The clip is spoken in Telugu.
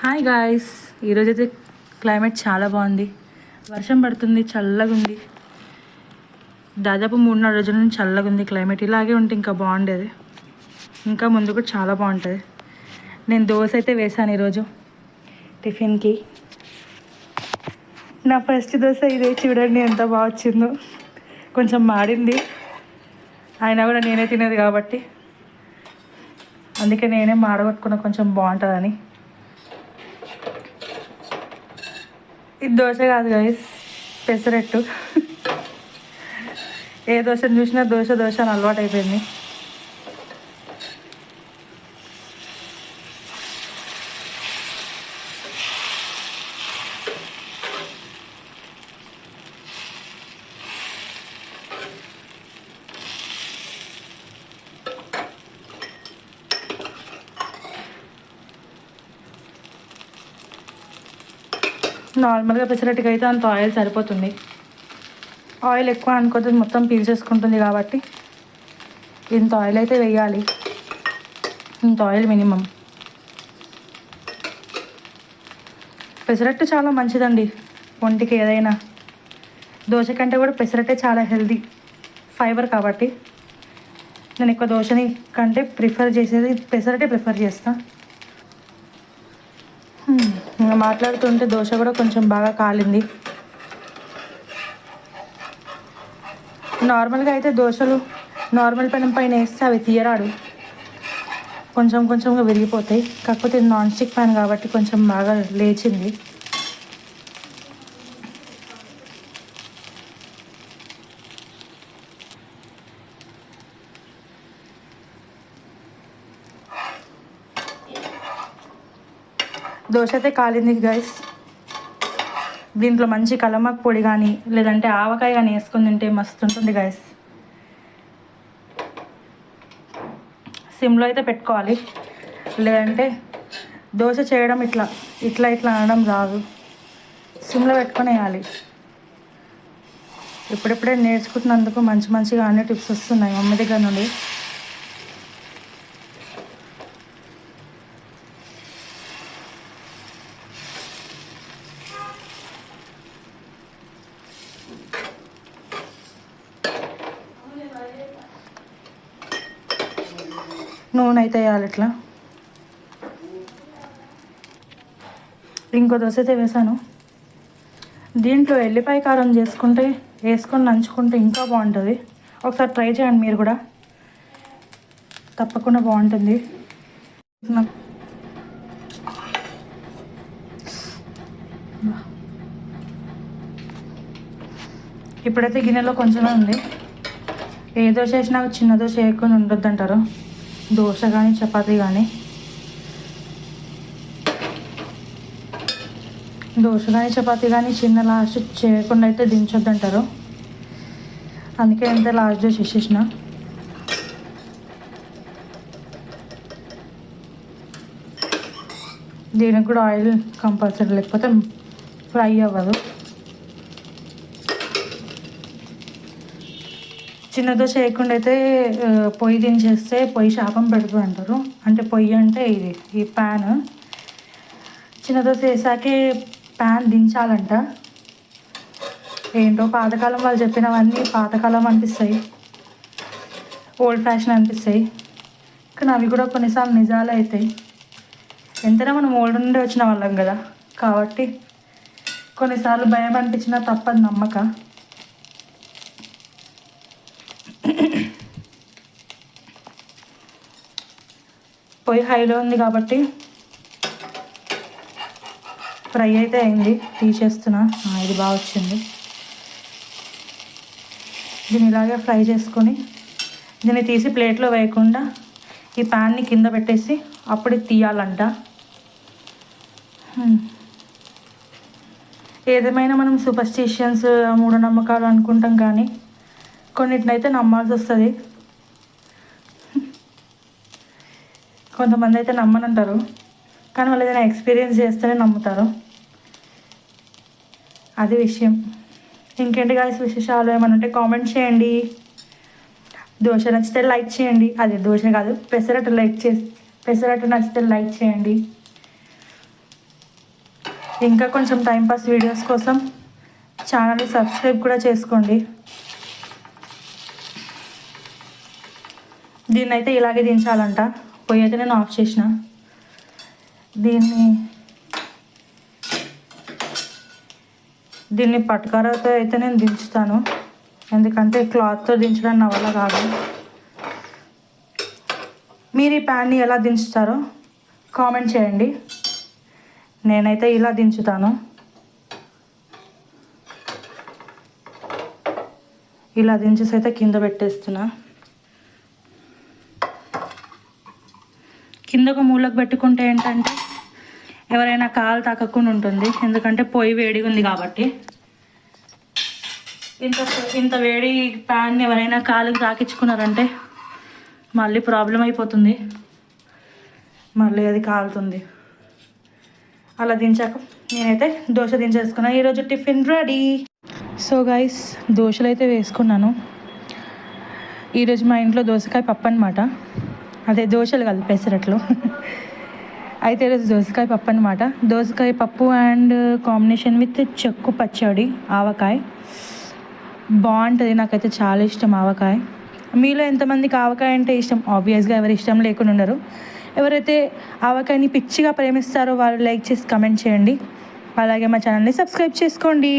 హాయ్ గాయ్స్, ఈరోజైతే క్లైమేట్ చాలా బాగుంది. వర్షం పడుతుంది, చల్లగా ఉంది. దాదాపు 3-4 రోజుల నుంచి చల్లగా ఉంది క్లైమేట్. ఇలాగే ఉంటే ఇంకా బాగుండేది. ఇంకా ముందు కూడా చాలా బాగుంటుంది. నేను దోశ అయితే వేసాను ఈరోజు టిఫిన్కి. నా ఫస్ట్ దోశ ఇదే, చూడండి ఎంత బాగా వచ్చిందో. కొంచెం మాడింది, అయినా కూడా నేనే తినేది కాబట్టి అందుకే నేనే మాడగొట్టుకున్న, కొంచెం బాగుంటుందని. ఇది దోశ కాదు గైస్, పెసరట్టు. ఏ దోశను చూసినా దోశ దోశ అని అలవాటు అయిపోయింది. నార్మల్గా పెసరట్టుకి అయితే అంత ఆయిల్ సరిపోతుంది. ఆయిల్ ఎక్కువ అనుకోతుంది, మొత్తం పీల్చేసుకుంటుంది కాబట్టి ఇంత ఆయిల్ అయితే వేయాలి. ఇంత ఆయిల్ మినిమం. పెసరట్టు చాలా మంచిదండి ఒంటికి. ఏదైనా దోశ కంటే కూడా పెసరట్టే చాలా హెల్దీ, ఫైబర్ కాబట్టి. నేను ఎక్కువ దోశని కంటే ప్రిఫర్ చేసేది పెసరట్టే ప్రిఫర్ చేస్తాను. మాట్లాడుతుంటే దోశ కూడా కొంచెం బాగా కాలింది. నార్మల్గా అయితే దోశలు నార్మల్ పెనం పైన వేస్తే అవి తీయరాడు, కొంచెం కొంచెంగా విరిగిపోతాయి. కాకపోతే ఇది నాన్ స్టిక్ ప్యాన్ కాబట్టి కొంచెం బాగా లేచింది. దోశ అయితే కాలింది గైస్. దీంట్లో మంచి కలమాకు పొడి కానీ లేదంటే ఆవకాయ కానీ వేసుకొని తింటే మస్తు ఉంటుంది గైస్. సిమ్లో అయితే పెట్టుకోవాలి, లేదంటే దోశ చేయడం ఇట్లా ఇట్లా ఇట్లా అనడం రాదు. సిమ్లో పెట్టుకొని వేయాలి. ఇప్పుడిప్పుడే నేర్చుకుంటున్నందుకు మంచి మంచిగా అన్ని టిప్స్ వస్తున్నాయి మమ్మీ దగ్గర నుండి. నూనె అయితే వేయాలి ఇట్లా. ఇంకో దోశ అయితే వేసాను. దీంట్లో ఎల్లిపాయ కారం వేసుకొని నంచుకుంటే ఇంకా బాగుంటుంది. ఒకసారి ట్రై చేయండి మీరు కూడా, తప్పకుండా బాగుంటుంది. ఇప్పుడైతే గిన్నెలో కొంచెమే ఉంది. ఏ దోశ వేసినా చిన్న దోశ వేయకుండా ఉండొద్దు అంటారు. దోశ కానీ చపాతీ కానీ, దోశ కానీ చపాతీ కానీ చిన్న లాస్ట్ చేయకుండా అయితే దించొద్దు అంటారు. అందుకే అంతే లాస్ట్ దోశ వేసేసిన. దీనికి కూడా ఆయిల్ కంపల్సరీ, లేకపోతే ఫ్రై అవ్వదు. చిన్న దోశ వేయకుండా అయితే పొయ్యి దించేస్తే పొయ్యి శాపం పెడుతుంది అంటారు. అంటే పొయ్యి అంటే ఈ ప్యాన్. చిన్న దోశ వేసాకే ప్యాన్ దించాలంట. ఏంటో పాతకాలం వాళ్ళు చెప్పినవన్నీ పాతకాలం అనిపిస్తాయి, ఓల్డ్ ఫ్యాషన్ అనిపిస్తాయి. కానీ అవి కూడా కొన్నిసార్లు నిజాలు అవుతాయి. ఎంతైనా మనం ఓల్డ్ నుండి వచ్చిన వాళ్ళం కదా, కాబట్టి కొన్నిసార్లు భయం అనిపించినా తప్పదు, నమ్మక. పొయ్యి హైలో ఉంది కాబట్టి ఫ్రై అయితే అయింది, తీసేస్తున్నా. ఇది బాగా వచ్చింది. దీన్ని ఇలాగే ఫ్రై చేసుకొని దీన్ని తీసి ప్లేట్లో వేయకుండా ఈ ప్యాన్ని కింద పెట్టేసి అప్పుడు తీయాలంట. ఏదేమైనా మనం సూపర్స్టిషన్స్, మూఢనమ్మకాలు అనుకుంటాం, కానీ కొన్నిటినైతే నమ్మాల్సి వస్తుంది. కొంతమంది అయితే నమ్మనంటారు, కానీ వాళ్ళు ఏదైనా ఎక్స్పీరియన్స్ చేస్తేనే నమ్ముతారు. అది విషయం. ఇంకేంటి గాయ్స్ విశేషాలు ఏమైనా ఉంటే కామెంట్ చేయండి. దోశ నచ్చితే లైక్ చేయండి. అదే దోశ కాదు, పెసరట్టు నచ్చితే లైక్ చేయండి. ఇంకా కొంచెం టైంపాస్ వీడియోస్ కోసం ఛానల్ని సబ్స్క్రైబ్ కూడా చేసుకోండి. దీన్ని అయితే ఇలాగే దించాలంట. పొయ్యి అయితే నేను ఆఫ్ చేసిన. దీన్ని పట్టుకరతో అయితే నేను దించుతాను, ఎందుకంటే క్లాత్తో దించడం నా వల్ల కాదు. మీరు ఈ ప్యాన్ని ఎలా దించుతారో కామెంట్ చేయండి. నేనైతే ఇలా దించుతాను. ఇలా దించేసి అయితే కింద పెట్టేస్తున్నా. కింద ఒక మూలకు పెట్టుకుంటే ఏంటంటే ఎవరైనా కాలు తాకకుండా ఉంటుంది, ఎందుకంటే పొయ్యి వేడిగా ఉంది కాబట్టి. ఇంత వేడి ప్యాన్ ఎవరైనా కాలుకి తాకించుకున్నారంటే మళ్ళీ ప్రాబ్లం అయిపోతుంది, మళ్ళీ అది కాలుతుంది. అలా దించాక నేనైతే దోశ దించేసుకున్నాను. ఈరోజు టిఫిన్ రెడీ. సో గైస్, దోశలు అయితే వేసుకున్నాను. ఈరోజు మా ఇంట్లో దోసకాయ పప్పు అనమాట. అదే దోశలు కాదు, పెసరట్లు. అయితే ఈరోజు దోసకాయ పప్పు అనమాట. దోసకాయ పప్పు అండ్ కాంబినేషన్ విత్ చెక్కు పచ్చడి, ఆవకాయ బాగుంటుంది. నాకైతే చాలా ఇష్టం ఆవకాయ. మీలో ఎంతమందికి ఆవకాయ అంటే ఇష్టం? ఆబ్వియస్గా ఎవరు ఇష్టం లేకుండా ఉండరు. ఎవరైతే ఆవకాయని పిచ్చిగా ప్రేమిస్తారో వాళ్ళు లైక్ చేసి కమెంట్ చేయండి. అలాగే మా ఛానల్ని సబ్స్క్రైబ్ చేసుకోండి.